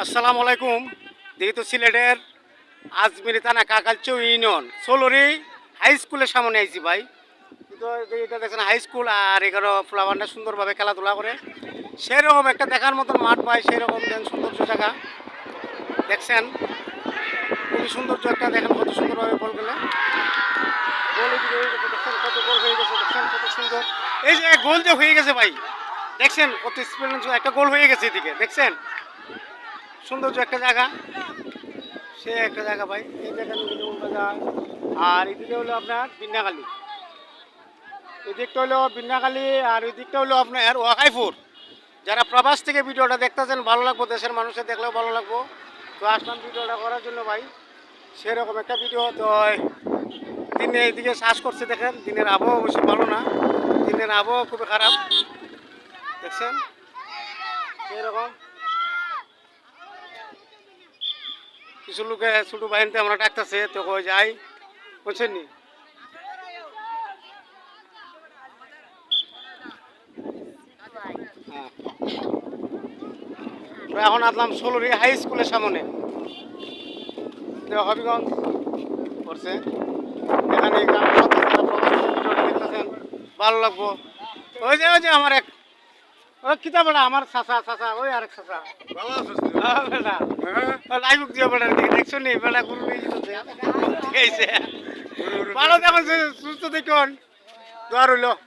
আসসালামু আলাইকুম। যেহেতু সিলেটের আজমিরি থানা কাকালচৌ ইউনিয়ন সোলরি হাই স্কুলের সামনে আইছি ভাই। তো এটা দেখছেন হাই স্কুল, আর এখানে ফ্লাওয়ারটা সুন্দরভাবে খেলাধুলা করে সেরকম একটা দেখার মতন মাঠ পাই, সেরকম দেন সৌন্দর্য জায়গা দেখছেন, খুবই সৌন্দর্য একটা দেখেন কত সুন্দরভাবে বল গেলে গোল দেখছেন, কত গোল হয়ে গেছে দেখছেন কত সুন্দর। এই যে গোল যে হয়ে গেছে ভাই, দেখছেন কত স্পিড, একটা গোল হয়ে গেছে এদিকে দেখছেন, সৌন্দর্য একটা জায়গা, সে একটা জায়গা ভাই। এই দেখেন বাজার, আর এদিকে হলো আপনার বিন্যাখালী, এই দিকটা হলো বিন্যাখালী, আর ওই দিকটা হলো আপনার ওয়াকাইপুর। যারা প্রবাস থেকে ভিডিওটা দেখতেছেন ভালো লাগবো, দেশের মানুষের দেখলেও ভালো লাগবো, তো আসলাম ভিডিওটা করার জন্য ভাই। সেরকম একটা ভিডিও তো দিনে এইদিকে শ্বাস করছে দেখেন, দিনের আবহাওয়া অবশ্যই ভালো না, দিনের আবহাওয়া খুবই খারাপ দেখছেন সেরকম। কিছু লোকে ছোটো বাহিনীতে আমরা ডাকতেছে, তো কই যাই বুঝছেন নি। হ্যাঁ, তো এখন আসলাম সোলরি হাই স্কুলের সামনে, তো হবিগঞ্জ করছে এখানে দেখতেছেন ভালো লাগবো। ওই যে আমার এক ওই কিতাব আমার চাচা চাচা, ওই আরেক চাচা লাইভ দিয়ে বেড়া দেখছো নি, বেড়া গুরু ভালো দেখুন, সুস্থ দেখুন, দোয়ার হইলো।